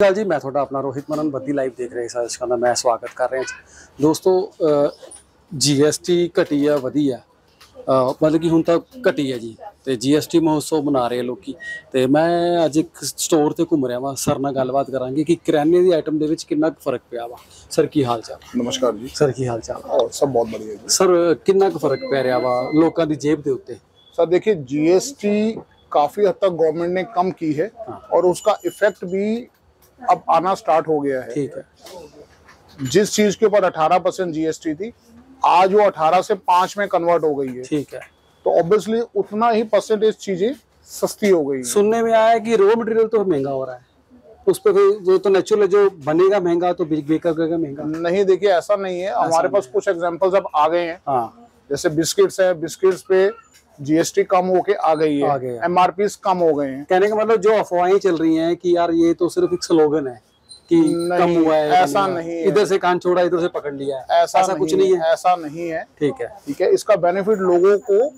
जी मैं थोड़ा अपना रोहित मनन बद्दी लाइव देख रहे सर इसका मैं स्वागत कर रहे हैं दोस्तों। जीएसटी घटी है वधी है मतलब कि हुण तक घटी है जी ते जीएसटी महोत्सव मना रहे लोग ते मैं अज एक स्टोर ते घूम रहा वा सर नाल गलबात करांगे कि किराने दी आइटम दे विच कितना फर्क पिया वा। सर की हाल चाल? नमस्कार जी सर की हाल चाल? और सब बहुत बढ़िया जी। सर कितना फर्क पै रहा वा लोगों की जेब दे उत्ते? सर देखिए जीएसटी काफी हद तक गवर्नमेंट ने कम की है और उसका इफेक्ट भी अब आना स्टार्ट हो गया है। ठीक है। जिस चीज के ऊपर 18% जीएसटी थी आज वो 18 से 5 में कन्वर्ट हो गई है। ठीक है। तो ऑब्वियसली उतना ही परसेंटेज चीजें सस्ती हो गई है। सुनने में आया है कि रॉ मटेरियल तो महंगा हो रहा है, उस पे कोई वो तो नेचुरल जो बनेगा महंगा तो बेकर महंगा नहीं। देखिए ऐसा नहीं है, हमारे पास कुछ एग्जांपल्स अब आ गए हैं। हाँ। जैसे बिस्किट्स है, बिस्किट्स पे जीएसटी कम होके आ गई है, एमआरपी कम हो गए हैं। कहने का मतलब जो अफवाहें चल रही हैं कि यार ये तो सिर्फ एक स्लोगन है कि कम हुआ है, ऐसा नहीं है। इधर से कान छोड़ा इधर से पकड़ लिया है, ऐसा कुछ नहीं है। ऐसा नहीं है। ठीक है। ठीक है, इसका बेनिफिट लोगों को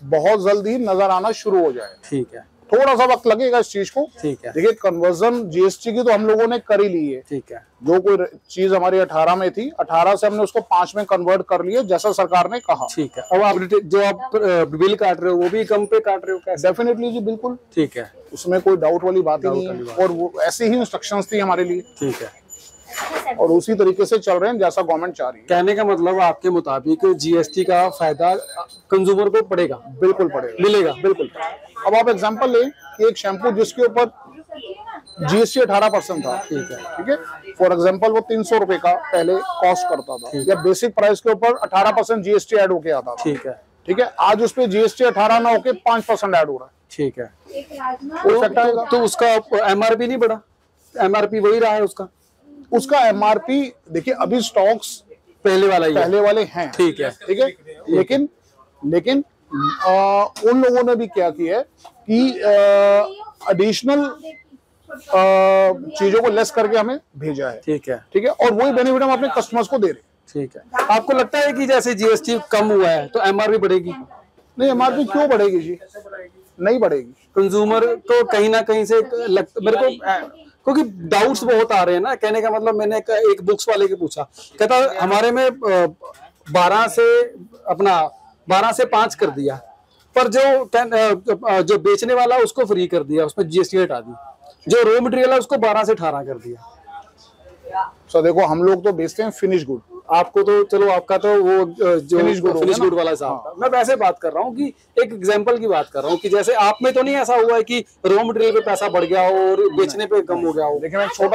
बहुत जल्दी नजर आना शुरू हो जाए। ठीक है। थोड़ा सा वक्त लगेगा इस चीज को। ठीक है। देखिए कन्वर्जन जीएसटी की तो हम लोगों ने कर ही ली है। ठीक है। जो कोई चीज हमारी 18 में थी, 18 से हमने उसको 5 में कन्वर्ट कर लिया जैसा सरकार ने कहा। ठीक है। अब आप जो आप बिल काट रहे हो वो भी कम पे काट रहे हो कैसे? डेफिनेटली जी, बिल्कुल। ठीक है, उसमें कोई डाउट वाली बात ही नहीं है और वो ऐसे ही इंस्ट्रक्शंस थी हमारे लिए। ठीक है। और उसी तरीके से चल रहे हैं जैसा गवर्नमेंट चाह रही है। कहने का मतलब आपके मुताबिक जीएसटी का फायदा कंज्यूमर को पड़ेगा? बिल्कुल पड़ेगा, मिलेगा। बिल्कुल। अब आप एग्जांपल लें कि एक शैम्पू जिसके ऊपर जीएसटी 18% था। ठीक है। ठीक है, फॉर एग्जांपल वो 300 रुपए का पहले कॉस्ट करता था, या बेसिक प्राइस के ऊपर 18% जीएसटी ऐड होके आता था। ठीक है। ठीक है, आज उस पे जीएसटी 18 ना होके 5% ऐड हो रहा है। ठीक है। तो उसका एमआरपी नहीं बढ़ा? एमआरपी वही रहा है उसका एमआरपी देखिए अभी स्टॉक्स पहले वाले हैं। ठीक है। ठीक है, लेकिन उन लोगों ने भी क्या किया है कि एडिशनल चीजों को लेस करके हमें भेजा है। ठीक है। ठीक है, और वही बेनिफिट हम अपने कस्टमर्स को दे रहे हैं। ठीक है। आपको लगता है कि जैसे जीएसटी कम हुआ है तो एमआरपी बढ़ेगी? नहीं, एमआरपी क्यों बढ़ेगी जी? नहीं बढ़ेगी। कंज्यूमर को कहीं ना कहीं से मेरे को क्योंकि डाउट्स बहुत आ रहे हैं ना। कहने का मतलब मैंने एक बुक्स वाले के पूछा, कहता हमारे में 12 से 5 कर दिया, पर जो बेचने वाला उसको फ्री कर दिया, उसमें जीएसटी हटा दी। जो रॉ मटेरियल है उसको 12 से 18 कर दिया। सो देखो हम लोग तो बेचते हैं फिनिश गुड। आपको तो चलो आपका तो वो जो फिनिश गुड वाला हिसाब। हाँ। मैं वैसे बात कर रहा हूँ कि एक एग्जांपल की बात कर रहा हूँ कि जैसे आप में तो नहीं ऐसा हुआ है कि रॉ मटेरियल पे पैसा बढ़ गया हो और बेचने पे कम हो गया हो? देखिए मैं छोटा